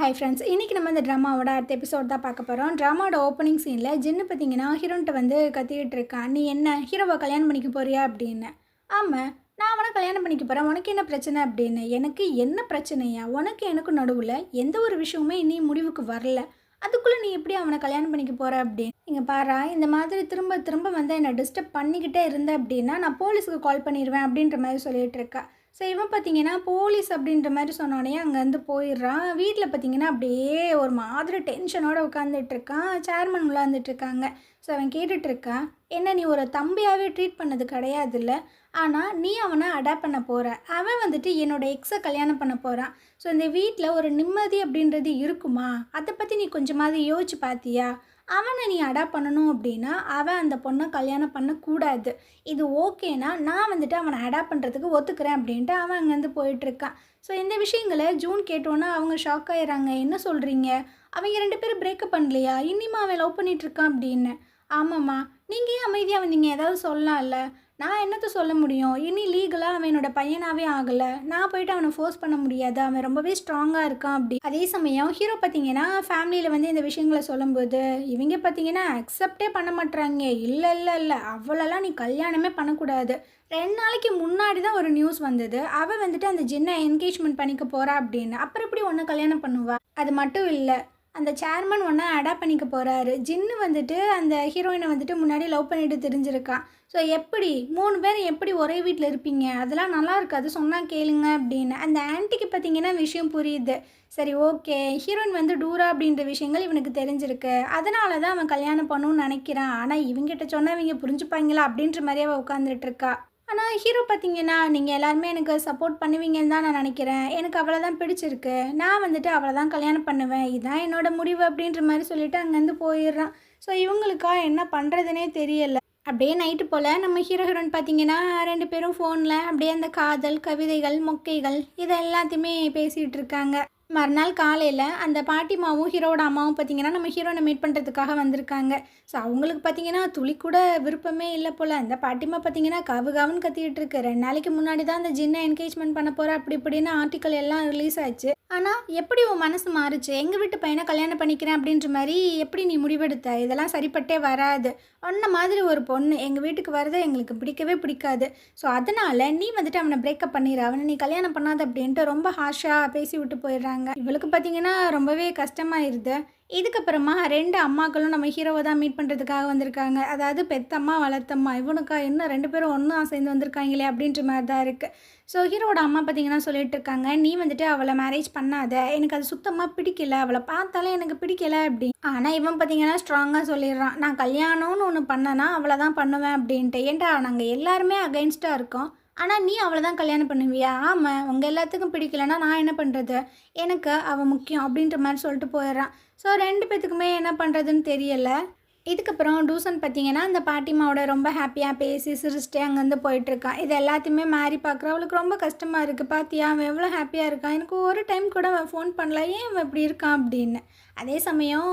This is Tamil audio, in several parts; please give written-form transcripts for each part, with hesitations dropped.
ஹாய் ஃப்ரெண்ட்ஸ், இன்றைக்கி நம்ம இந்த ட்ராமாவோட அடுத்த எபிசோட் தான் பார்க்க போகிறோம். ட்ராமாவோட ஓப்பனிங் சீனில் ஜின்னு பார்த்தீங்கன்னா ஹீரோன்ட்ட வந்து கத்திக்கிட்டு இருக்கான். நீ என்ன ஹீரோவை கல்யாணம் பண்ணிக்க போறியா அப்படின்னு. ஆமாம், நான் அவனை கல்யாணம் பண்ணிக்க போகிறேன், உனக்கு என்ன பிரச்சனை அப்படின்னு. எனக்கு என்ன பிரச்சனையா? உனக்கு எனக்கு நடுவில் எந்த ஒரு விஷயமுமே இன்னும் முடிவுக்கு வரல, அதுக்குள்ளே நீ எப்படி அவனை கல்யாணம் பண்ணிக்க போகிற அப்படின்னு. இங்கே பாரா, இந்த மாதிரி திரும்ப திரும்ப வந்து என்னை டிஸ்டர்ப் பண்ணிக்கிட்டே இருந்த அப்படின்னா நான் போலீஸுக்கு கால் பண்ணிடுவேன் அப்படின்ற மாதிரி சொல்லிகிட்டு இருக்கா. ஸோ இவன் பார்த்தீங்கன்னா போலீஸ் அப்படின்ற மாதிரி சொன்னோடனே அங்கேருந்து போயிடுறான். வீட்டில் பார்த்தீங்கன்னா அப்படியே ஒரு மாதிரி டென்ஷனோடு உட்காந்துட்ருக்கான். சேர்மன் விளாண்டுட்ருக்காங்க. ஸோ அவன் கேட்டுட்ருக்கான், என்ன நீ ஒரு தம்பியாகவே ட்ரீட் பண்ணது கிடையாதுல்ல, ஆனால் நீ அவனை அடாப்ட் பண்ண போகிற, அவன் வந்துட்டு என்னோடய எக்ஸை கல்யாணம் பண்ண போகிறான். ஸோ இந்த வீட்டில் ஒரு நிம்மதி அப்படின்றது இருக்குமா? அதை பற்றி நீ கொஞ்சமாவது யோசிச்சு பார்த்தியா? அவனை நீ அடாப்ட் பண்ணணும் அப்படின்னா அவன் அந்த பொண்ணை கல்யாணம் பண்ணக்கூடாது. இது ஓகேனா நான் வந்துட்டு அவனை அடாப்ட் பண்ணுறதுக்கு ஒத்துக்கிறேன் அப்படின்ட்டு அவன் அங்கேருந்து போயிட்டுருக்கான். ஸோ இந்த விஷயங்களை ஜூன் கேட்டோன்னா அவங்க ஷாக் ஆகிடுறாங்க. என்ன சொல்கிறீங்க? அவங்க 2 பேரும் பிரேக்கப் பண்ணலையா? இன்னிமா அவன் லவ் பண்ணிகிட்ருக்கான் அப்படின்னு. ஆமாம்மா, நீங்கள் ஏன் அமைதியாக வந்தீங்க? ஏதாவது சொல்லலாம்ல. நான் என்னத்த சொல்ல முடியும்? இனி லீகலாக அவன் என்னோட பையனாகவே ஆகலை, நான் போயிட்டு அவனை ஃபோர்ஸ் பண்ண முடியாது, அவன் ரொம்பவே ஸ்ட்ராங்காக இருக்கான் அப்படி. அதே சமயம் ஹீரோ பார்த்தீங்கன்னா ஃபேமிலியில் வந்து இந்த விஷயங்களை சொல்லும்போது இவங்க பார்த்தீங்கன்னா அக்செப்டே பண்ண மாட்டுறாங்க. இல்லை இல்லை இல்லை, அவ்வளோலாம் நீ கல்யாணமே பண்ணக்கூடாது. 2 நாளைக்கு முன்னாடி தான் ஒரு நியூஸ் வந்தது, அவள் வந்துட்டு அந்த ஜின்னை என்கேஜ்மெண்ட் பண்ணிக்க போகிறா அப்படின்னு. அப்புறம் எப்படி ஒன்று கல்யாணம் பண்ணுவா? அது மட்டும் இல்லை, அந்த சேர்மன் ஒன்றா அடாப்ட் பண்ணிக்க போகிறாரு. ஜின்னு வந்துட்டு அந்த ஹீரோயினை வந்துட்டு முன்னாடி லவ் பண்ணிட்டு தெரிஞ்சிருக்கான். ஸோ எப்படி 3 பேர் எப்படி ஒரே வீட்டில் இருப்பீங்க? அதெல்லாம் நல்லா இருக்காது, சொன்னால் கேளுங்க அப்படின்னு. அந்த ஆன்ட்டிக்கு பார்த்தீங்கன்னா விஷயம் புரியுது. சரி ஓகே, ஹீரோயின் வந்து டூரா அப்படின்ற விஷயங்கள் இவனுக்கு தெரிஞ்சிருக்கு, அதனால தான் அவன் கல்யாணம் பண்ணணும்னு நினைக்கிறான். ஆனால் இவங்கிட்ட சொன்னால் இவங்க புரிஞ்சுப்பாங்களா அப்படின்ற மாதிரியே அவள் உட்காந்துட்ருக்கா. ஆனால் ஹீரோ பார்த்தீங்கன்னா நீங்கள் எல்லாருமே எனக்கு சப்போர்ட் பண்ணுவீங்கன்னு தான் நான் நினைக்கிறேன், எனக்கு அவளை தான் பிடிச்சிருக்கு, நான் வந்துட்டு அவளை தான் கல்யாணம் பண்ணுவேன், இதுதான் என்னோடய முடிவு அப்படின்ற மாதிரி சொல்லிவிட்டு அங்கேருந்து போயிடுறான். ஸோ இவங்களுக்கா என்ன பண்ணுறதுனே தெரியலை. அப்படியே நைட்டு போல் நம்ம ஹீரோயின் பார்த்தீங்கன்னா 2 பேரும் ஃபோனில் அப்படியே அந்த காதல் கவிதைகள் மொக்கைகள் இதை எல்லாத்தையுமே பேசிகிட்டு இருக்காங்க. மறுநாள் காலையில் அந்த பாட்டிமாவும் ஹீரோட அம்மாவும் பார்த்தீங்கன்னா நம்ம ஹீரோனை மீட் பண்ணுறதுக்காக வந்திருக்காங்க. ஸோ அவங்களுக்கு பார்த்தீங்கன்னா துளி கூட விருப்பமே இல்லை போல். அந்த பாட்டிமா பார்த்தீங்கன்னா காவுன்னு கத்திக்கிட்டு இருக்கு. 2 நாளைக்கு முன்னாடி தான் அந்த ஜின்னை என்கேஜ்மெண்ட் பண்ண போகிற அப்படி இப்படின்னு ஆர்டிக்கல் எல்லாம் ரிலீஸ் ஆச்சு. ஆனால் எப்படி உன் மனசு மாறுச்சு? எங்கள் வீட்டு பையனை கல்யாணம் பண்ணிக்கிறேன் அப்படின்ற மாதிரி எப்படி நீ முடிவெடுத்த? இதெல்லாம் சரிப்பட்டே வராது. ஒன்ன மாதிரி ஒரு பொண்ணு எங்கள் வீட்டுக்கு வரதை எங்களுக்கு பிடிக்கவே பிடிக்காது. ஸோ அதனால் நீ வந்துட்டு அவனை பிரேக்கப் பண்ணிடு, அவனை நீ கல்யாணம் பண்ணாத அப்படின்ட்டு ரொம்ப ஹார்ஷாக பேசி விட்டு போயிடுறாங்க. இவளுக்கு பார்த்தீங்கன்னா ரொம்பவே கஷ்டமாயிருது. இதுக்கப்புறமா 2 அம்மாக்களும் நம்ம ஹீரோவை தான் மீட் பண்ணுறதுக்காக வந்திருக்காங்க. அதாவது பெத்தம்மா வளர்த்தம்மா, இவனுக்கா இன்னும் 2 பேரும் ஒன்றா சேர்ந்து வந்திருக்காங்களே அப்படின்ற மாதிரி தான் இருக்குது. ஸோ ஹீரோட அம்மா பார்த்தீங்கன்னா சொல்லிட்டு இருக்காங்க, நீ வந்துட்டு அவளை மேரேஜ் பண்ணாத, எனக்கு அது சுத்தமாக பிடிக்கல, அவளை பார்த்தாலே எனக்கு பிடிக்கல அப்படி. ஆனால் இவன் பார்த்தீங்கன்னா ஸ்ட்ராங்காக சொல்லிடுறான், நான் கல்யாணம்னு ஒன்று பண்ணனா அவளை தான் பண்ணுவேன் அப்படின்ட்டு. ஏன்டா நாங்கள் எல்லாருமே அகைன்ஸ்டாக இருக்கோம், ஆனால் நீ அவளை தான் கல்யாணம் பண்ணுவியா? ஆமாம், உங்கள் எல்லாத்துக்கும் பிடிக்கலன்னா நான் என்ன பண்ணுறது, எனக்கு அவள் முக்கியம் அப்படின்ற மாதிரி சொல்லிட்டு போயிடுறான். ஸோ 2 பேத்துக்குமே என்ன பண்ணுறதுன்னு தெரியலை. இதுக்கப்புறம் டூசன் பார்த்தீங்கன்னா அந்த பாட்டிமாவோட ரொம்ப ஹாப்பியாக பேசி சிரிச்சிட்டே அங்கேருந்து போயிட்டுருக்கான். இது எல்லாத்தையுமே மாறி பார்க்குற அவளுக்கு ரொம்ப கஷ்டமாக இருக்குது. பார்த்தியா அவன் எவ்வளோ ஹாப்பியாக இருக்கான், எனக்கு ஒரு டைம் கூட அவன் ஃபோன் பண்ணல, ஏன் அவன் இப்படி இருக்கான் அப்படின்னு. அதே சமயம்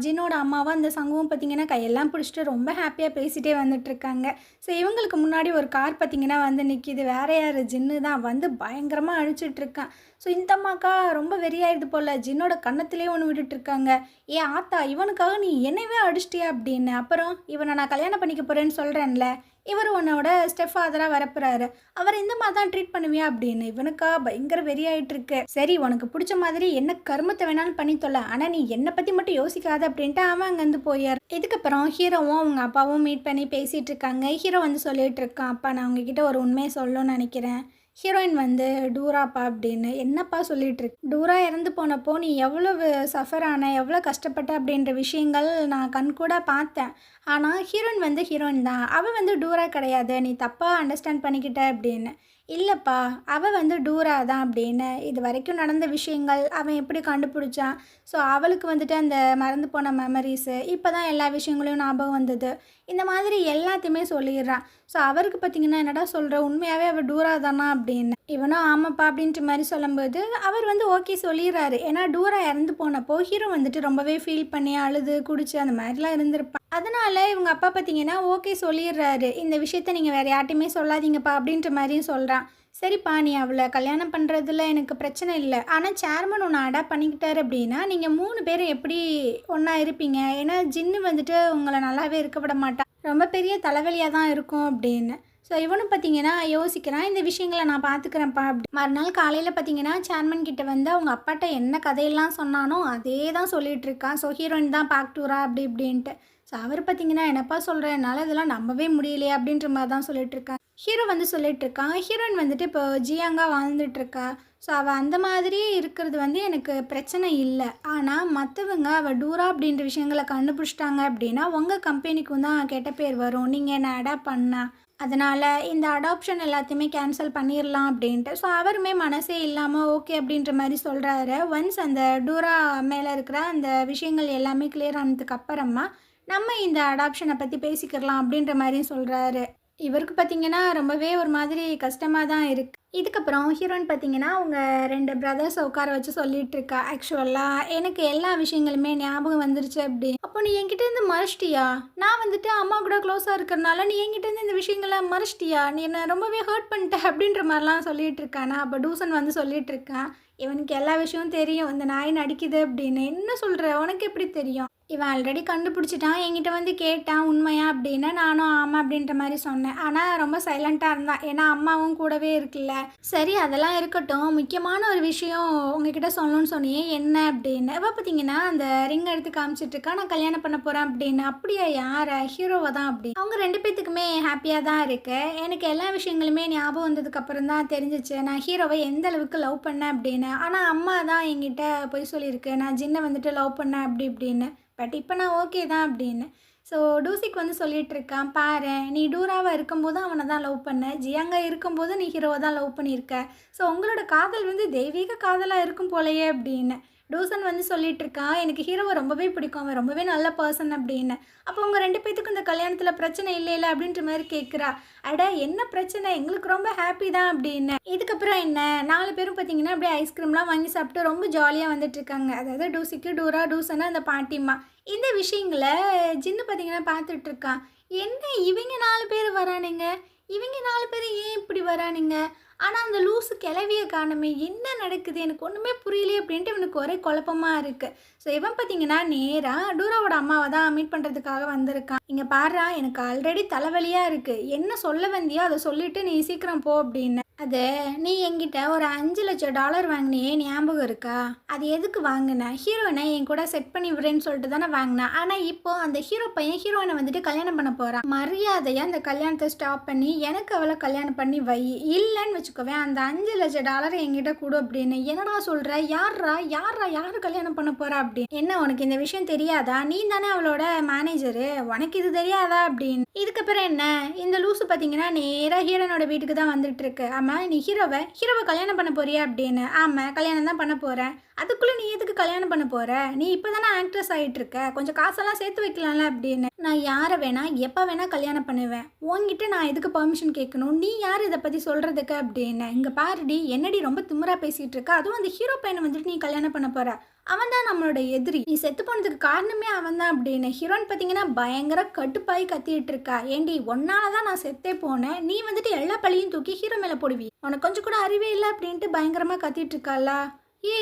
ஜின்னோட அம்மாவும் அந்த சங்குவும் பார்த்திங்கன்னா கையெல்லாம் பிடிச்சிட்டு ரொம்ப ஹாப்பியாக பேசிகிட்டே வந்துட்டுருக்காங்க. ஸோ இவங்களுக்கு முன்னாடி ஒரு கார் பார்த்திங்கன்னா வந்து நிற்கிது. வேறு யார்? ஜின்னு தான் வந்து பயங்கரமாக அழிச்சிட்ருக்கான். ஸோ இந்த அம்மாக்கா ரொம்ப வெறியாயிடுது போல், ஜின்னோட கன்னத்திலே ஒன்று விட்டுட்ருக்காங்க. ஏ ஆத்தா, இவனுக்காக நீ என்னவே அடிச்சிட்டியா அப்படின்னு. அப்புறம் இவனை நான் கல்யாணம் பண்ணிக்க போகிறேன்னு சொல்கிறேன்ல, இவர் உன்னோட ஸ்டெப் ஃபாதராக வரப்போறாரு, அவர் இந்த மாதிரி தான் ட்ரீட் பண்ணுவியா அப்படின்னு. இவனுக்கா பயங்கர வெறியாயிட்டு இருக்கு. சரி உனக்கு பிடிச்ச மாதிரி என்ன கருமத்தை வேணாலும் பண்ணி தொல்ல, ஆனால் நீ என்னை பற்றி மட்டும் யோசிக்காத அப்படின்ட்டு அவன் அங்கேருந்து போயார். இதுக்கப்புறம் ஹீரோவும் அவங்க அப்பாவும் மீட் பண்ணி பேசிகிட்டு இருக்காங்க. ஹீரோ வந்து சொல்லிட்டு இருக்கான், அப்பா நான் உங்ககிட்ட ஒரு உண்மையை சொல்லணும்னு நினைக்கிறேன். ஹீரோயின் வந்து டூராப்பா அப்படின்னு. என்னப்பா சொல்லிகிட்ருக்கு? டூரா இறந்து போனப்போ நீ எவ்வளவு சஃபர் ஆன, எவ்வளோ கஷ்டப்பட்ட அப்படின்ற விஷயங்கள் நான் கண்கூட பார்த்தேன். ஆனால் ஹீரோயின் வந்து ஹீரோயின் தான், அவள் வந்து டூரா கிடையாது, நீ தப்பாக அண்டர்ஸ்டாண்ட் பண்ணிக்கிட்ட அப்படின்னு. இல்லைப்பா, அவள் வந்து டூரா தான் அப்படின்னு. இது வரைக்கும் நடந்த விஷயங்கள் அவன் எப்படி கண்டுபிடிச்சான். ஸோ அவளுக்கு வந்துட்டு அந்த மறந்து போன மெமரிஸு, இப்போ தான் எல்லா விஷயங்களையும் ஞாபகம் வந்தது, இந்த மாதிரி எல்லாத்தையுமே சொல்லிடுறான். ஸோ அவருக்கு பார்த்திங்கன்னா என்னடா சொல்கிற, உண்மையாகவே அவள் டூரா தானா அப்படின்னு. இவனும் ஆமாப்பா அப்படின்ற மாதிரி சொல்லும்போது அவர் வந்து ஓகே சொல்லிடுறாரு. ஏன்னா டூரா இறந்து போனப்போ ஹீரோ வந்துட்டு ரொம்பவே ஃபீல் பண்ணி அழுது குடிச்சு அந்த மாதிரிலாம் இருந்திருப்பான். அதனால் இவங்க அப்பா பார்த்திங்கன்னா ஓகே சொல்லிடுறாரு, இந்த விஷயத்த நீங்கள் வேறு யார்ட்டையுமே சொல்லாதீங்கப்பா அப்படின்ற மாதிரியும் சொல்கிறான். சரிப்பா, நீ அவளை கல்யாணம் பண்ணுறதுல எனக்கு பிரச்சனை இல்லை. ஆனால் சேர்மன் ஒன்று அடாப்ட் பண்ணிக்கிட்டாரு அப்படின்னா நீங்கள் 3 பேரும் எப்படி ஒன்றா இருப்பீங்க? ஏன்னா ஜின்னு வந்துட்டு உங்களை நல்லாவே இருக்க விட மாட்டான், ரொம்ப பெரிய தலைவலியாக தான் இருக்கும் அப்படின்னு. ஸோ இவனும் பார்த்தீங்கன்னா யோசிக்கிறான், இந்த விஷயங்களை நான் பார்த்துக்கிறேன்ப்பா அப்படி. மறுநாள் காலையில் பார்த்தீங்கன்னா சேர்மன் கிட்ட வந்து அவங்க அப்பாட்ட என்ன கதையெல்லாம் சொன்னானோ அதே தான் சொல்லிட்டு இருக்கான். ஸோ ஹீரோயின் தான் பார்த்துரா அப்படி இப்படின்ட்டு. ஸோ அவர் பார்த்தீங்கன்னா என்னப்பா சொல்கிறேன், என்னால் இதெல்லாம் நம்பவே முடியலையே அப்படின்ற மாதிரி தான் சொல்லிட்டு இருக்கான். ஹீரோ வந்து சொல்லிட்டு இருக்கான், ஹீரோயின் வந்துட்டு இப்போ ஜியாங்கா வாழ்ந்துட்டுருக்கா. ஸோ அவள் அந்த மாதிரியே இருக்கிறது வந்து எனக்கு பிரச்சனை இல்லை. ஆனால் மற்றவங்க அவள் டூரா அப்படின்ற விஷயங்களை கண்டுபிடிச்சிட்டாங்க அப்படின்னா உங்கள் கம்பெனிக்கும் தான் கெட்ட பேர் வரும், நீங்கள் என்ன அடாப்ட் பண்ணா. அதனால் இந்த அடாப்ஷன் எல்லாத்தையுமே கேன்சல் பண்ணிடலாம் அப்படின்ட்டு. ஸோ அவருமே மனசே இல்லாமல் ஓகே அப்படின்ற மாதிரி சொல்கிறாரு. ஒன்ஸ் அந்த டூரா மேலே இருக்கிற அந்த விஷயங்கள் எல்லாமே கிளியர் ஆனதுக்கு அப்புறமா நம்ம இந்த அடாப்ஷனை பற்றி பேசிக்கிறலாம் அப்படின்ற மாதிரியும் சொல்கிறாரு. இவருக்கு பார்த்தீங்கன்னா ரொம்பவே ஒரு மாதிரி கஷ்டமாக தான் இருக்குது. இதுக்கப்புறம் ஹீரோயின் பார்த்தீங்கன்னா அவங்க 2 பிரதர்ஸை உட்கார வச்சு சொல்லிட்டு இருக்கா, ஆக்சுவலாக எனக்கு எல்லா விஷயங்களுமே ஞாபகம் வந்துருச்சு அப்படி. அப்போ நீ என்கிட்ட இருந்து மறைச்சிட்டியா? நான் வந்துட்டு அம்மா கூட க்ளோஸாக இருக்கிறனால நீ என்கிட்ட இருந்து இந்த விஷயங்களை மறைச்சிட்டியா? நீ என்ன ரொம்பவே ஹர்ட் பண்ணிட்ட அப்படின்ற மாதிரிலாம் சொல்லிட்டு இருக்கானா. அப்போ டூசன் வந்து சொல்லிட்டு இருக்கான், இவனுக்கு எல்லா விஷயமும் தெரியும், இந்த நாய் நடிக்குது அப்படின்னு. என்ன சொல்கிற, உனக்கு எப்படி தெரியும்? இவன் ஆல்ரெடி கண்டுபிடிச்சிட்டான், என்கிட்ட வந்து கேட்டான் உண்மையா அப்படின்னு. நானும் ஆமாம் அப்படின்ற மாதிரி சொன்னேன். ஆனால் ரொம்ப சைலண்ட்டாக இருந்தான், ஏன்னா அம்மாவும் கூடவே இருக்குல்ல. சரி அதெல்லாம் இருக்கட்டும், முக்கியமான ஒரு விஷயம் உங்ககிட்ட சொல்லணும்னு சொன்னியே, என்ன அப்படின்னு. இப்போ பார்த்தீங்கன்னா அந்த ரிங் எடுத்து காமிச்சிட்டு இருக்கா, நான் கல்யாணம் பண்ண போகிறேன் அப்படின்னு. அப்படியா, யாரை? ஹீரோவை தான் அப்படி. அவங்க 2 பேத்துக்குமே ஹாப்பியாக தான் இருக்கு. எனக்கு எல்லா விஷயங்களுமே ஞாபகம் வந்ததுக்கப்புறம் தான் தெரிஞ்சிச்சு நான் ஹீரோவை எந்த அளவுக்கு லவ் பண்ணேன் அப்படின்னு. ஆனால் அம்மா தான் என்கிட்ட பொய் சொல்லியிருக்கு, நான் ஜின்னை வந்துட்டு லவ் பண்ணேன் அப்படி இப்படின்னு. பட் இப்போ நான் ஓகே தான் அப்படின்னு. ஸோ டூசிக் வந்து சொல்லிட்டு இருக்கான், பாரு நீ டூராவாக இருக்கும்போது அவனை தான் லவ் பண்ண, ஜியாங்கா இருக்கும்போது நீ ஹீரோவை தான் லவ் பண்ணியிருக்க. ஸோ உங்களோட காதல் வந்து தெய்வீக காதலாக இருக்கும் போலையே அப்படின்னு. டூசன் வந்து சொல்லிட்டு இருக்கான், எனக்கு ஹீரோவை ரொம்பவே பிடிக்கும், அவன் ரொம்பவே நல்ல பர்சன் அப்படின்னு. அப்போ உங்கள் 2 பேத்துக்கும் இந்த கல்யாணத்தில் பிரச்சனை இல்லை அப்படின்ற மாதிரி கேட்குறா. அட என்ன பிரச்சனை, எங்களுக்கு ரொம்ப ஹாப்பி தான் அப்படின்னு. இதுக்கப்புறம் என்ன, 4 பேரும் பார்த்தீங்கன்னா அப்படியே ஐஸ்கிரீம்லாம் வாங்கி சாப்பிட்டு ரொம்ப ஜாலியாக வந்துட்டு இருக்காங்க. அதாவது டூசிக்கு, டூரா, டூசனா, அந்த பாட்டிம்மா. இந்த விஷயங்களை ஜின்னு பார்த்தீங்கன்னா பார்த்துட்டு இருக்கான். என்ன இவங்க 4 பேர் வரானுங்க, இவங்க 4 பேர் ஏன் இப்படி வரானுங்க? ஆனால் அந்த லூஸு கிளவியை காணுமே, என்ன நடக்குது எனக்கு ஒன்றுமே புரியலையே அப்படின்ட்டு இவனுக்கு ஒரே குழப்பமாக இருக்குது. ஸோ இவன் பார்த்தீங்கன்னா நேராக டூராவோட அம்மாவை தான் மீட் பண்ணுறதுக்காக வந்திருக்கான். இங்கே பாருடா, எனக்கு ஆல்ரெடி தலைவலியாக இருக்குது, என்ன சொல்ல வந்தியோ அதை சொல்லிவிட்டு நீ சீக்கிரம் போ அப்படின்னு. அது நீ என்கிட்ட ஒரு $5,00,000 வாங்கினியே, ஞாபகம் இருக்கா? அது எதுக்கு வாங்கின? ஹீரோயினை என் கூட செட் பண்ணி விடுறேன்னு சொல்லிட்டு தானே வாங்கினேன். ஆனால் இப்போ அந்த ஹீரோ பையன் ஹீரோயினை வந்துட்டு கல்யாணம் பண்ண போகிறான். மரியாதையாக அந்த கல்யாணத்தை ஸ்டாப் பண்ணி எனக்கு அவளை கல்யாணம் பண்ணி வை, இல்லைன்னு வச்சுக்கோவேன் அந்த $5,00,000 என்கிட்ட கொடு அப்படின்னு. என்னடா சொல்கிற? யாரா யார் கல்யாணம் பண்ண போகிறா அப்படின்னு. என்ன உனக்கு இந்த விஷயம் தெரியாதா? நீ தானே அவளோட மேனேஜரு, உனக்கு இது தெரியாதா அப்படின்னு. இதுக்கப்புறம் என்ன, இந்த லூஸு பார்த்தீங்கன்னா நேராக ஹீரோனோட வீட்டுக்கு தான் வந்துட்டு இருக்கு. ஆமாம் நீ ஹீரோவை கல்யாணம் பண்ண போறியா அப்படின்னு. ஆமாம் கல்யாணம் தான் பண்ண போகிறேன். அதுக்குள்ளே நீ எதுக்கு கல்யாணம் பண்ண போகிற? நீ இப்போ தானே ஆக்ட்ரஸ் ஆகிட்டு இருக்க, கொஞ்சம் காசெல்லாம் சேர்த்து வைக்கலாம்ல அப்படின்னு. நான் யாரை வேணா எப்போ வேணா கல்யாணம் பண்ணுவேன், உங்ககிட்ட நான் எதுக்கு பர்மிஷன் கேட்கணும், நீ யார் இதை பற்றி சொல்கிறதுக்கு அப்படின்னு. இங்கே பாருடி, என்னடி ரொம்ப திமிரா பேசிகிட்டு இருக்க, அதுவும் அந்த ஹீரோ பையனை வந்துட்டு நீ கல்யாணம் பண்ண போகிற, அவன் தான் நம்மளோட எதிரி, நீ செத்து போனதுக்கு காரணமே அவன் தான் அப்படின்னு. ஹீரோயின் பார்த்தீங்கன்னா பயங்கர கட்டுப்பாய் கத்திட்டு இருக்கா. ஏண்டி ஒன்னால தான் நான் செத்தே போனேன், நீ வந்துட்டு எல்லா பழியும் தூக்கி ஹீரோ மேலே போடுவி, உனக்கு கொஞ்சம் கூட அறிவே இல்லை அப்படின்ட்டு பயங்கரமாக கத்திட்டு இருக்காளா. ஏ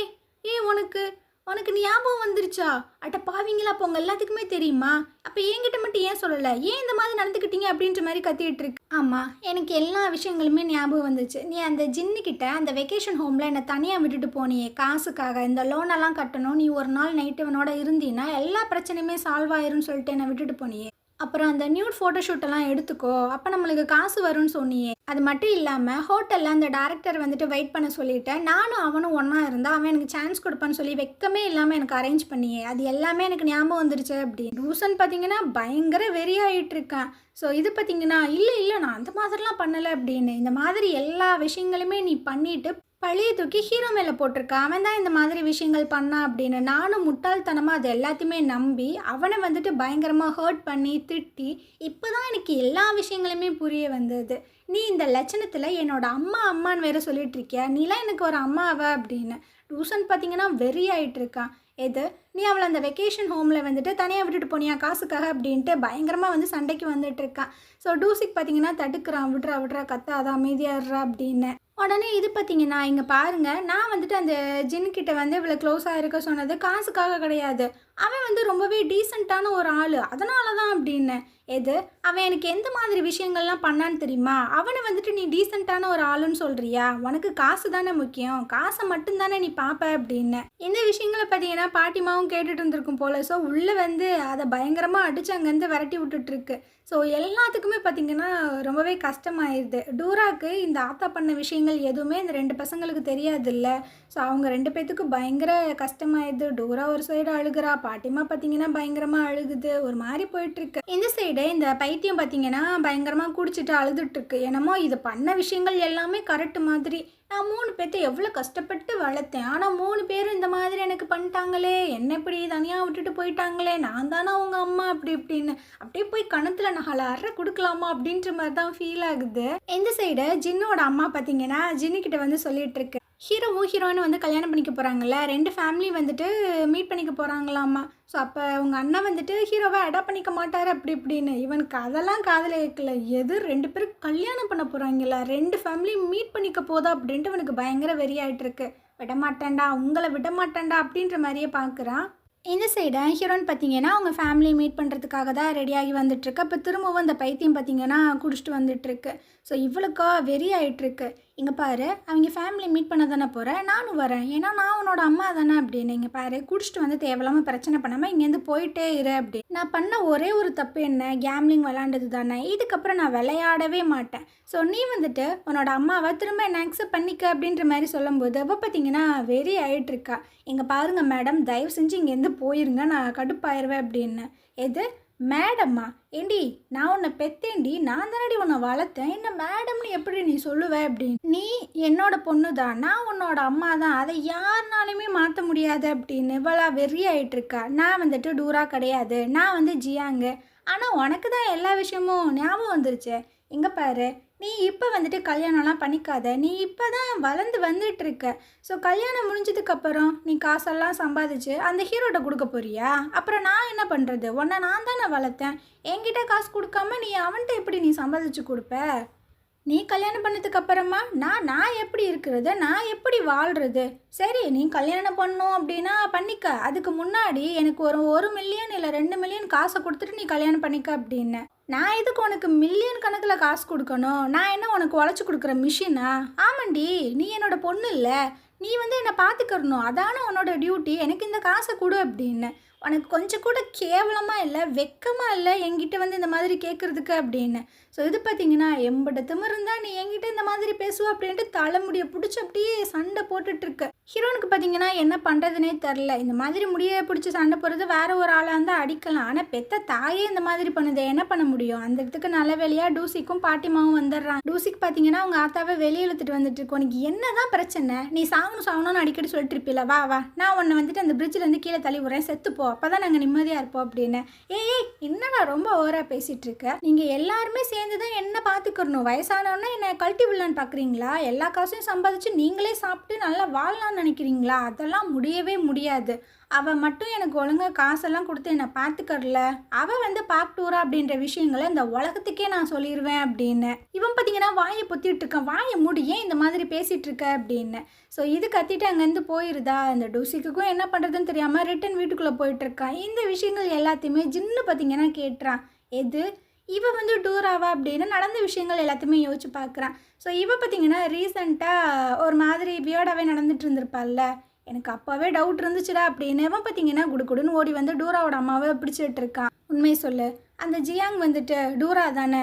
உனக்கு ஞாபகம் வந்துருச்சா? அட்ட பாவீங்களா, அப்போ உங்க எல்லாத்துக்குமே தெரியுமா? அப்போ என்கிட்ட மட்டும் ஏன் சொல்லலை, ஏன் இந்த மாதிரி நடந்துக்கிட்டீங்க அப்படின்ற மாதிரி கத்திட்டு இருக்கு. ஆமாம் எனக்கு எல்லா விஷயங்களுமே ஞாபகம் வந்துச்சு. நீ அந்த ஜின்னுக்கிட்ட அந்த வெக்கேஷன் ஹோமில் என்னை தனியாக விட்டுட்டு போனியே காசுக்காக, இந்த லோனெல்லாம் கட்டணும், நீ ஒரு நாள் நைட்டு இவனோட இருந்தீன்னா எல்லா பிரச்சனையுமே சால்வ் ஆயிரும்னு சொல்லிட்டு என்னை விட்டுட்டு போனியே. அப்புறம் அந்த நியூட் ஃபோட்டோஷூட்டெல்லாம் எடுத்துக்கோ, அப்போ நம்மளுக்கு காசு வரும்னு சொன்னியே. அது மட்டும் இல்லாமல் ஹோட்டலில் அந்த டேரக்டர் வந்துட்டு வெயிட் பண்ண சொல்லிவிட்டேன், நானும் அவனும் ஒன்றா இருந்தால் அவன் எனக்கு சான்ஸ் கொடுப்பான்னு சொல்லி வெக்கமே இல்லாமல் எனக்கு அரேஞ்ச் பண்ணியே, அது எல்லாமே எனக்கு ஞாபகம் வந்துருச்சு அப்படின்னு. டூசன் பார்த்தீங்கன்னா பயங்கர வெறியாகிட்டு இருக்கான். ஸோ இது பார்த்தீங்கன்னா இல்லை நான் அந்த மாதிரிலாம் பண்ணலை அப்படின்னு. இந்த மாதிரி எல்லா விஷயங்களுமே நீ பண்ணிவிட்டு பழைய தூக்கி ஹீரோ மேலே போட்டிருக்கா, அவன் தான் இந்த மாதிரி விஷயங்கள் பண்ணான் அப்படின்னு. நானும் முட்டாள்தனமாக அது எல்லாத்தையுமே நம்பி அவனை வந்துட்டு பயங்கரமாக ஹர்ட் பண்ணி திட்டி இப்போ தான் எனக்கு எல்லா விஷயங்களுமே புரிய வந்தது. நீ இந்த லட்சணத்தில் என்னோட அம்மான்னு வேறு சொல்லிட்டு இருக்கியா, நீலாம் எனக்கு ஒரு அம்மாவா அப்படின்னு. டூசன் பார்த்தீங்கன்னா வெறி ஆகிட்டு இருக்கான். எது, நீ அவளை அந்த வெக்கேஷன் ஹோமில் வந்துட்டு தனியாக விட்டுட்டு போனியா காசுக்காக அப்படின்ட்டு பயங்கரமாக வந்து சண்டைக்கு வந்துட்டு இருக்கான். ஸோ டூசிக் பார்த்தீங்கன்னா தடுக்கிறான், விட்றா கத்தாதான் அமைதியாடுறா அப்படின்னு. உடனே இது பார்த்தீங்கன்னா, இங்க பாருங்க, நான் வந்துட்டு அந்த ஜின்கிட்ட வந்து இவ்வளோ க்ளோஸா இருக்க சொன்னது காசுக்காக கிடையாது. அவன் வந்து ரொம்பவே டீசென்ட்டான ஒரு ஆளு. அதனால தான் அப்டின்னேன். எது? அவன் எனக்கு எந்த மாதிரி விஷயங்கள்லாம் பண்ணான்னு தெரியுமா? அவன வந்துட்டு நீ டீசென்ட்டான ஒரு ஆளுன்னு சொல்றியா? உனக்கு காசு தானே முக்கியம். காச மட்டும் தானே நீ பாப்ப அப்டின்னேன். இந்த விஷயங்கள பார்த்தீங்கன்னா, பாட்டிமாவும் கேட்டுட்டு இருந்திருக்கும் போல. ஸோ, உள்ள வந்து அத பயங்கரமா அடிச்சு அங்கேருந்து விரட்டி விட்டுட்டுருக்கு. ஸோ, எல்லாத்துக்குமே பார்த்தீங்கன்னா, ரொம்பவே கஷ்டமாயிருது. டூராக்கு இந்த ஆத்தா பண்ண விஷயங்கள் எதுவுமே இந்த 2 பசங்களுக்கு தெரியாதுல்ல. ஸோ, அவங்க 2 பேத்துக்கும் பயங்கர கஷ்டமாயிருது. டோரா ஒரு சைடு அழுகுறா. பாட்டிமா பார்த்தீங்கன்னா, பயங்கரமா அழுகுது. ஒரு மாரி போயிட்டுருக்கு. இந்த சைடு இந்த பைத்தியம் பார்த்தீங்கன்னா, பயங்கரமா குடிச்சிட்டு அழுதுட்டுருக்கு. என்னமோ இது பண்ண விஷயங்கள் எல்லாமே கரெக்ட் மாதிரி. நான் 3 பேத்த எவ்வளோ கஷ்டப்பட்டு வளர்த்தேன். ஆனால் 3 பேரும் இந்த மாதிரி எனக்கு பண்ணிட்டாங்களே, என்ன இப்படி தனியாக விட்டுட்டு போயிட்டாங்களே, நான் தானே அவங்க அம்மா அப்படி இப்படின்னு அப்படியே போய் கணத்தில் 4 அறை கொடுக்கலாமா அப்படின்ற மாதிரி தான் ஃபீல் ஆகுது. இந்த சைடு ஜின்னோட அம்மா பார்த்தீங்கன்னா, ஜின்னுக்கிட்ட வந்து சொல்லிட்டு இருக்கு. ஹீரோவும் ஹீரோயினும் வந்து கல்யாணம் பண்ணிக்க போகிறாங்கல்ல, 2 ஃபேமிலி வந்துட்டு மீட் பண்ணிக்க போகிறாங்களாம்மா. ஸோ அப்போ உங்கள் அண்ணன் வந்துட்டு ஹீரோவை அடாப்ட் பண்ணிக்க மாட்டார் அப்படி இப்படின்னு. இவனுக்கு அதெல்லாம் காதில் கேட்கல. எது 2 பேரும் கல்யாணம் பண்ண போகிறாங்களா, 2 ஃபேமிலி மீட் பண்ணிக்க போதா அப்படின்ட்டு இவனுக்கு பயங்கர வெறி ஆகிட்டு இருக்கு. விடமாட்டேன்டா, உங்களை விடமாட்டேன்டா அப்படின்ற மாதிரியே பார்க்குறான். இந்த சைடு ஹீரோன்னு பார்த்தீங்கன்னா, அவங்க ஃபேமிலி மீட் பண்ணுறதுக்காக தான் ரெடியாகி வந்துட்டுருக்கு. அப்போ திரும்பவும் அந்த பைத்தியம் பார்த்தீங்கன்னா குடிச்சிட்டு வந்துட்டுருக்கு. ஸோ இவளுக்கா வெறி ஆகிட்டுருக்கு. இங்கே பாரு, அவங்க ஃபேமிலி மீட் பண்ண தானே போகிறேன், நானும் வரேன், ஏன்னா நான் உன்னோட அம்மா தானே அப்படின்னு. இங்கே பாரு, குடிச்சிட்டு வந்து தேவையில்லாமல் பிரச்சனை பண்ணாமல் இங்கேருந்து போயிட்டே இரு அப்படி. நான் பண்ண ஒரே ஒரு தப்பு என்ன, கேம்லிங் விளாண்டது தானே, இதுக்கப்புறம் நான் விளையாடவே மாட்டேன். ஸோ நீ வந்துட்டு உன்னோட அம்மாவை திரும்ப என்ன அக்செப்ட் பண்ணிக்க அப்படின்ற மாதிரி சொல்லும்போது அவள் பார்த்தீங்கன்னா வெறி ஆகிட்டுருக்கா. இங்கே பாருங்கள் மேடம், தயவு செஞ்சு இங்கேருந்து போயிருங்க, நான் கடுப்பாயிருவேன் அப்படின்னு. எது மேடம்மா? ஏண்டி, நான் உன்னை பெத்தேண்டி, நான் தானடி உன்னை வளர்த்தேன், என்ன மேடம்னு எப்படி நீ சொல்லுவ அப்படின்னு. நீ என்னோட பொண்ணு தான், நான் உன்னோட அம்மா தான், அதை யாருனாலுமே மாற்ற முடியாது அப்படின்னு இவளா வெறி ஆகிட்டுருக்கா. நான் வந்துட்டு டூரா கிடையாது, நான் வந்து ஜியாங்க. ஆனால் உனக்கு தான் எல்லா விஷயமும் ஞாபகம் வந்துருச்சு. இங்கே பாரு, நீ இப்போ வந்துட்டு கல்யாணம்லாம் பண்ணிக்காத, நீ இப்போ தான் வளர்ந்து வந்துட்டுருக்க. ஸோ கல்யாணம் முடிஞ்சதுக்கப்புறம் நீ காசெல்லாம் சம்பாதிச்சு அந்த ஹீரோட்ட கொடுக்க போறியா? அப்புறம் நான் என்ன பண்ணுறது? உன்னை நான் தானே வளர்த்தேன். என்கிட்ட காசு கொடுக்காம நீ அவன்கிட்ட எப்படி நீ சம்பாதிச்சு கொடுப்ப? நீ கல்யாணம் பண்ணதுக்கு அப்புறமா நான் எப்படி இருக்கிறது, நான் எப்படி வாழ்கிறது? சரி, நீ கல்யாணம் பண்ணணும் அப்படின்னா பண்ணிக்க. அதுக்கு முன்னாடி எனக்கு ஒரு மில்லியன் இல்லை 2 மில்லியன் காசை கொடுத்துட்டு நீ கல்யாணம் பண்ணிக்க அப்படின்னு. நான் எதுக்கு உனக்கு மில்லியன் கணக்கில் காசு கொடுக்கணும்? நான் என்ன உனக்கு உழைச்சி கொடுக்குற மிஷினா? ஆமாண்டி, நீ என்னோட பொண்ணு இல்லை, நீ வந்து என்னை பார்த்துக்கறணும், அதான உன்னோட டியூட்டி, எனக்கு இந்த காசை கொடு அப்படின்னு. உனக்கு கொஞ்சம் கூட கேவலமாக இல்லை, வெக்கமாக இல்லை என்கிட்ட வந்து இந்த மாதிரி கேட்குறதுக்கு அப்படின்னு. ஸோ இது பார்த்தீங்கன்னா, எம்பட திமிருந்தா நீ என்கிட்ட இந்த மாதிரி பேசுவ அப்படின்ட்டு தலைமுடியை பிடிச்சி அப்படியே சண்டை போட்டுட்ருக்கு. ஹீரோனுக்கு பார்த்தீங்கன்னா என்ன பண்ணுறதுனே தெரில. இந்த மாதிரி முடியை பிடிச்சி சண்டை போடுறது வேற ஒரு ஆளாக இருந்தால் அடிக்கலாம், ஆனால் பெத்த தாயே இந்த மாதிரி பண்ணுது, என்ன பண்ண முடியும்? அந்த இடத்துக்கு நல்ல வேலையாக டூசிக்கும் பாட்டிமாவும் வந்துடுறான். டூசிக்கு பார்த்தீங்கன்னா அவங்க ஆத்தாவை வெளியே இழுத்துட்டு வந்துட்டு இருக்கோம். உனக்கு என்ன தான் பிரச்சனை? நீ சாகணும்னு அடிக்கடி சொல்லிட்டு இருப்பில்ல, வா வா, நான் உன்னை வந்துட்டு அந்த பிரிட்ஜிலேருந்து கீழே தள்ளி விடுறேன், செத்துப்போ, அப்போ தான் நாங்கள் நிம்மதியாக இருப்போம் அப்படின்னு. ஏய், என்னடா ரொம்ப ஓவராக பேசிகிட்டு இருக்க? நீங்கள் எல்லாருமே சேர்ந்து தான் என்ன பார்த்துக்கணும். வயசானவொன்னே என்னை கழட்டி விடலான்னு பார்க்குறீங்களா? எல்லா காசையும் சம்பாதிச்சு நீங்களே சாப்பிட்டு நல்லா வாழலான்னு நினைக்கிறீங்களா? அதெல்லாம் முடியவே முடியாது. அவள் மட்டும் எனக்கு ஒழுங்காக காசெல்லாம் கொடுத்து என்னை பார்த்துக்கறல, அவள் வந்து பார்க்டூரா அப்படின்ற விஷயங்களை இந்த உலகத்துக்கே நான் சொல்லிடுவேன் அப்படின்னு. இவன் பார்த்தீங்கன்னா வாயை பொத்திட்டு இருக்கான். வாயை மூடி, ஏன் இந்த மாதிரி பேசிகிட்டு இருக்க அப்படின்னு. ஸோ இது கத்திட்டு அங்கேருந்து போயிருதா. இந்த டூசிக்கும் என்ன பண்ணுறதுன்னு தெரியாமல் ரிட்டன் வீட்டுக்குள்ளே போயிட்டுருக்கான். இந்த விஷயங்கள் எல்லாத்தையுமே ஜின்னு பார்த்தீங்கன்னா கேட்டுறான். எது, இவ வந்து டூராவா அப்படின்னு நடந்த விஷயங்கள் எல்லாத்தையுமே யோசிச்சு பார்க்குறான். ஸோ இவ பார்த்தீங்கன்னா ரீசெண்டாக ஒரு மாதிரி வியர்டாகவே நடந்துட்டு இருந்திருப்பாள்ல, எனக்கு அப்போவே டவுட் இருந்துச்சுடா அப்படின்னு. இவன் பார்த்தீங்கன்னா குடுக்குடுன்னு ஓடி வந்து டூராவோட அம்மாவை பிடிச்சிட்டு இருக்கான். உண்மை சொல்லு, அந்த ஜியாங் வந்துட்டு டூரா தானே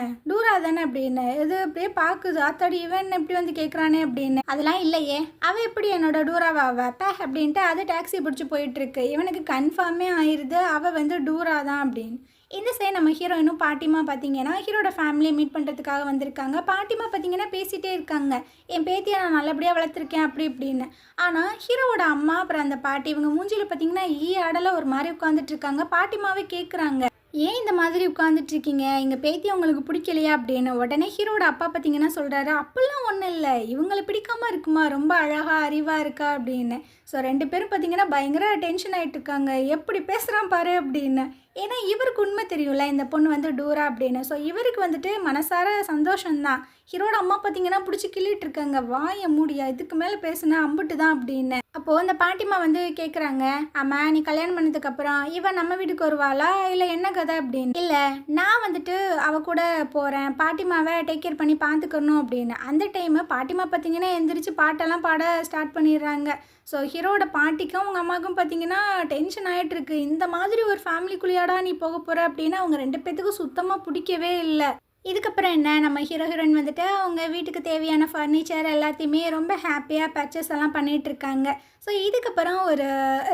அப்படின்னு இது அப்படியே பார்க்குது. அத்தாடி, இவன் எப்படி வந்து கேட்குறானே அப்படின்னு. அதெல்லாம் இல்லையே, அவள் எப்படி என்னோட டூராவா அவப்ப அப்படின்ட்டு அது டாக்ஸி பிடிச்சி போயிட்டுருக்கு. இவனுக்கு கன்ஃபார்மே ஆயிடுது அவள் வந்து டூரா தான் அப்படின்னு. இந்த சைடு நம்ம ஹீரோயினும் பாட்டிமா பார்த்தீங்கன்னா ஹீரோட ஃபேமிலியை மீட் பண்ணுறதுக்காக வந்திருக்காங்க. பாட்டிமா பார்த்தீங்கன்னா பேசிகிட்டே இருக்காங்க, என் பேத்தியை நான் நல்லபடியாக வளர்த்துருக்கேன் அப்படி இப்படின்னு. ஆனால் ஹீரோவோட அம்மா அப்புறம் அந்த பாட்டி இவங்க மூஞ்சியில் பார்த்தீங்கன்னா ஆடலை ஒரு மாதிரி உட்காந்துட்டு இருக்காங்க. பாட்டிமாவே கேட்குறாங்க, ஏன் இந்த மாதிரி உட்காந்துட்ருக்கீங்க, எங்கள் பேத்தி உங்களுக்கு பிடிக்கலையா அப்படின்னு. உடனே ஹீரோட அப்பா பார்த்தீங்கன்னா சொல்கிறாரு, அப்படிலாம் ஒன்றும் இல்லை, இவங்களை பிடிக்காமல் இருக்குமா, ரொம்ப அழகாக அறிவாக இருக்கா அப்படின்னு. ஸோ 2 பேரும் பார்த்தீங்கன்னா பயங்கர டென்ஷன் ஆகிட்டு இருக்காங்க. எப்படி பேசுகிறான் பாரு அப்படின்னு. ஏன்னா இவருக்கு உண்மை தெரியும்ல இந்த பொண்ணு வந்து டூரா அப்படின்னு. ஸோ இவருக்கு வந்துட்டு மனசார சந்தோஷம்தான். ஹீரோட அம்மா பார்த்தீங்கன்னா பிடிச்சி கிள்ளிட்டு இருக்காங்க. வாய மூடியா, இதுக்கு மேலே பேசுனா அம்புட்டு தான் அப்படின்னு. அப்போது அந்த பாட்டிமா வந்து கேட்குறாங்க, அம்மா நீ கல்யாணம் பண்ணதுக்கப்புறம் இவன் நம்ம வீட்டுக்கு வருவாளா இல்லை என்ன கதை அப்படின்னு. இல்லை நான் வந்துட்டு அவள் கூட போகிறேன், பாட்டிமாவை டேக் கேர் பண்ணி பார்த்துக்கணும் அப்படின்னு. அந்த டைமு பாட்டிமா பார்த்தீங்கன்னா எந்திரிச்சு பாட்டெல்லாம் பாட ஸ்டார்ட் பண்ணிடுறாங்க. ஸோ ஹீரோட பாட்டிக்கும் அவங்க அம்மாவுக்கும் பார்த்தீங்கன்னா டென்ஷன் ஆகிட்டுருக்கு. இந்த மாதிரி ஒரு ஃபேமிலிக்குள்ளேயாடா நீ போக போகிற அப்படின்னு அவங்க 2 பேத்துக்கும் சுத்தமாக பிடிக்கவே இல்லை. இதுக்கப்புறம் என்ன, நம்ம ஹீரோயின் வந்துட்டு அவங்க வீட்டுக்கு தேவையான ஃபர்னிச்சர் எல்லாத்தையுமே ரொம்ப ஹாப்பியாக பர்ச்சேஸ் எல்லாம் பண்ணிகிட்ருக்காங்க. ஸோ இதுக்கப்புறம் ஒரு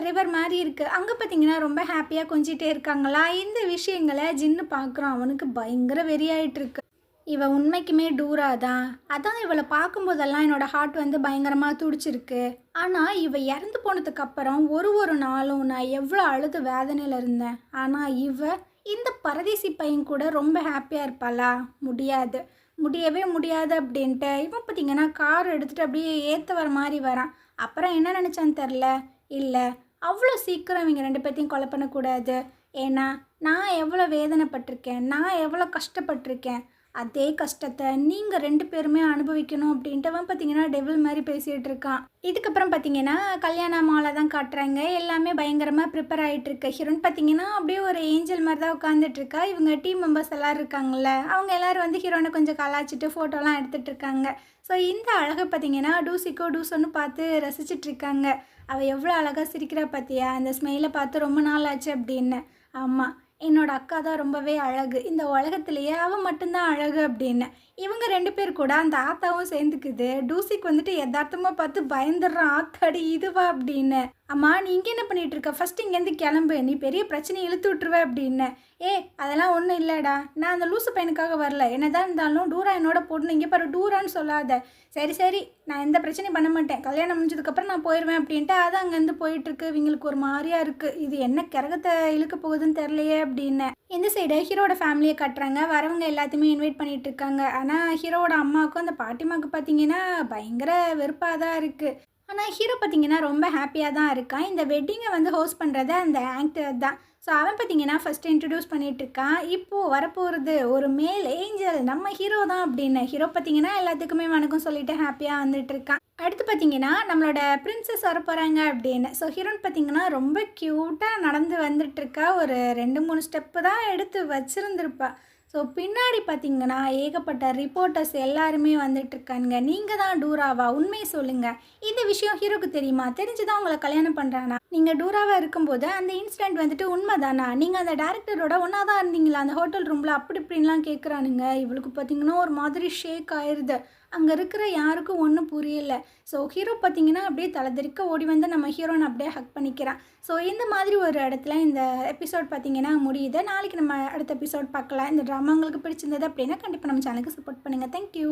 ரிவர் மாதிரி இருக்குது, அங்கே பார்த்தீங்கன்னா ரொம்ப ஹாப்பியாக கொஞ்சிட்டே இருக்காங்களா. இந்த விஷயங்களை ஜின்னு பார்க்குறோம், அவனுக்கு பயங்கர வெறியாயிட்டுருக்கு. இவ உண்மைக்குமே டூரா தான், அதான் இவளை பார்க்கும்போதெல்லாம் என்னோடய ஹார்ட் வந்து பயங்கரமாக துடிச்சிருக்கு. ஆனால் இவ இறந்து போனதுக்கப்புறம் ஒரு நாளும் நான் எவ்வளோ அழுது வேதனையில் இருந்தேன். ஆனால் இந்த பரதேசி பையன் கூட ரொம்ப ஹாப்பியாக இருப்பாளா? முடியவே முடியாது அப்படின்ட்டு இவன் பார்த்தீங்கன்னா கார் எடுத்துகிட்டு அப்படியே ஏற்ற வர மாதிரி வரான். அப்புறம் என்ன நினச்சான்னு தெரில, இல்லை அவ்வளோ சீக்கிரம் இவங்க 2 பேர்த்தையும் கொலை பண்ணக்கூடாது. ஏன்னா நான் எவ்வளோ வேதனைப்பட்டிருக்கேன், நான் எவ்வளோ கஷ்டப்பட்டிருக்கேன், அதே கஷ்டத்தை நீங்கள் 2 பேருமே அனுபவிக்கணும் அப்படின்ட்டு அவன் பார்த்தீங்கன்னா டெவில் மாதிரி பேசிகிட்டு இருக்கான். இதுக்கப்புறம் பார்த்தீங்கன்னா கல்யாண மாலை தான் காட்டுறாங்க, எல்லாமே பயங்கரமாக ப்ரிப்பேர் ஆகிட்டுருக்கு. ஹீரோயின் பார்த்தீங்கன்னா அப்படியே ஒரு ஏஞ்சல் மாதிரி தான் உட்காந்துட்ருக்கா. இவங்க டீம் மெம்பர்ஸ் எல்லோரும் இருக்காங்கள்ல, அவங்க எல்லோரும் வந்து ஹீரோனை கொஞ்சம் கலாச்சிட்டு ஃபோட்டோலாம் எடுத்துகிட்டு இருக்காங்க. ஸோ இந்த அழகை பார்த்தீங்கன்னா டூசோன்னு பார்த்து ரசிச்சிட்ருக்காங்க. அவள் எவ்வளோ அழகாக சிரிக்கிறா பார்த்தியா, அந்த ஸ்மெயிலை பார்த்து ரொம்ப நாள் ஆச்சு அப்படின்னு. ஆமாம், என்னோட அக்கா தான் ரொம்பவே அழகு, இந்த உலகத்திலேயே அவள் மட்டும்தான் அழகு அப்படின்னு. இவங்க 2 பேர் கூட அந்த ஆத்தாவும் சேர்ந்துக்குது. டூசிக்கு வந்துட்டு யதார்த்தமாக பார்த்து பயந்துடுறான், ஆத்தாடி இதுவா அப்படின்னு. அம்மா நீ இங்கே என்ன பண்ணிகிட்டு இருக்க, ஃபஸ்ட்டு இங்கேருந்து கிளம்பு, நீ பெரிய பிரச்சனை இழுத்து விட்டுருவ அப்படின்னு. அதெல்லாம் ஒன்றும் இல்லைடா, நான் அந்த லூசு பையனுக்காக வரல, என்னதான் இருந்தாலும் டூரா என்னோட பொண்ணு, இங்கே பாரு டூரான்னு சொல்லாத. சரி நான் எந்த பிரச்சனையும் பண்ண மாட்டேன், கல்யாணம் முடிஞ்சதுக்கப்புறம் நான் போயிடுவேன் அப்படின்ட்டு அது அங்கேருந்து போயிட்டுருக்கு. இவங்களுக்கு ஒரு மாதிரியாக இருக்குது, இது என்ன கிரகத்தை இழுக்க போகுதுன்னு தெரிலையே அப்படின்னு. இந்த சைடு ஹீரோட ஃபேமிலியை கட்டுறாங்க, வரவங்க எல்லாத்தையுமே இன்வைட் பண்ணிகிட்டு இருக்காங்க. ஆனால் ஹீரோட அம்மாவுக்கும் அந்த பாட்டிமாவுக்கு பார்த்தீங்கன்னா பயங்கர வெறுப்பாக தான் இருக்குது. ஆனால் ஹீரோ பார்த்தீங்கன்னா ரொம்ப ஹாப்பியாக தான் இருக்கான். இந்த வெட்டிங்கை வந்து ஹோஸ்ட் பண்ணுறது அந்த ஆக்டர் தான். ஸோ அவன் பார்த்தீங்கன்னா ஃபஸ்ட்டு இன்ட்ரடியூஸ் பண்ணிகிட்ருக்கான். இப்போது வரப்போகிறது ஒரு மேல் ஏஞ்சல், நம்ம ஹீரோ தான் அப்படின்னு. ஹீரோ பார்த்தீங்கன்னா எல்லாத்துக்குமே வணக்கம் சொல்லிட்டு ஹாப்பியாக வந்துட்டுருக்கான். அடுத்து பார்த்தீங்கன்னா நம்மளோட பிரின்சஸ் வர போகிறாங்க அப்படின்னு. ஸோ ஹீரோன் பார்த்தீங்கன்னா ரொம்ப க்யூட்டாக நடந்து வந்துட்டுருக்கா. ஒரு 2-3 ஸ்டெப்பு தான் எடுத்து வச்சுருந்துருப்பா. ஸோ பின்னாடி பார்த்தீங்கன்னா ஏகப்பட்ட ரிப்போர்ட்டர்ஸ் எல்லாருமே வந்துட்டுருக்காங்க. நீங்கள் தான் டூராவா, உண்மையை சொல்லுங்கள், இந்த விஷயம் ஹீரோக்கு தெரியுமா, தெரிஞ்சுதான் உங்களை கல்யாணம் பண்ணுறானா, நீங்கள் டூராவாக இருக்கும்போது அந்த இன்சிடெண்ட் வந்துட்டு உண்மை தானா, நீங்கள் அந்த டேரக்டரோட ஒன்றா தான் இருந்தீங்களா அந்த ஹோட்டல் ரூமில், அப்படி இப்படின்லாம் கேட்குறானுங்க. இவளுக்கு பார்த்தீங்கன்னா ஒரு மாதிரி ஷேக் ஆயிடுது. அங்கே இருக்கிற யாருக்கும் ஒன்றும் புரியலை. ஸோ ஹீரோ பார்த்தீங்கன்னா அப்படியே தலைதெறிக்க ஓடி வந்து நம்ம ஹீரோனை அப்படியே ஹக் பண்ணிக்கிறான். ஸோ இந்த மாதிரி ஒரு இடத்துல இந்த எபிசோட் பார்த்தீங்கன்னா முடியுது. நாளைக்கு நம்ம அடுத்த எபிசோட் பார்க்கலாம். இந்த ட்ராமா உங்களுக்கு பிடிச்சிருந்தது அப்படின்னா கண்டிப்பாக நம்ம சேனலுக்கு சப்போர்ட் பண்ணுங்கள். தேங்க்யூ.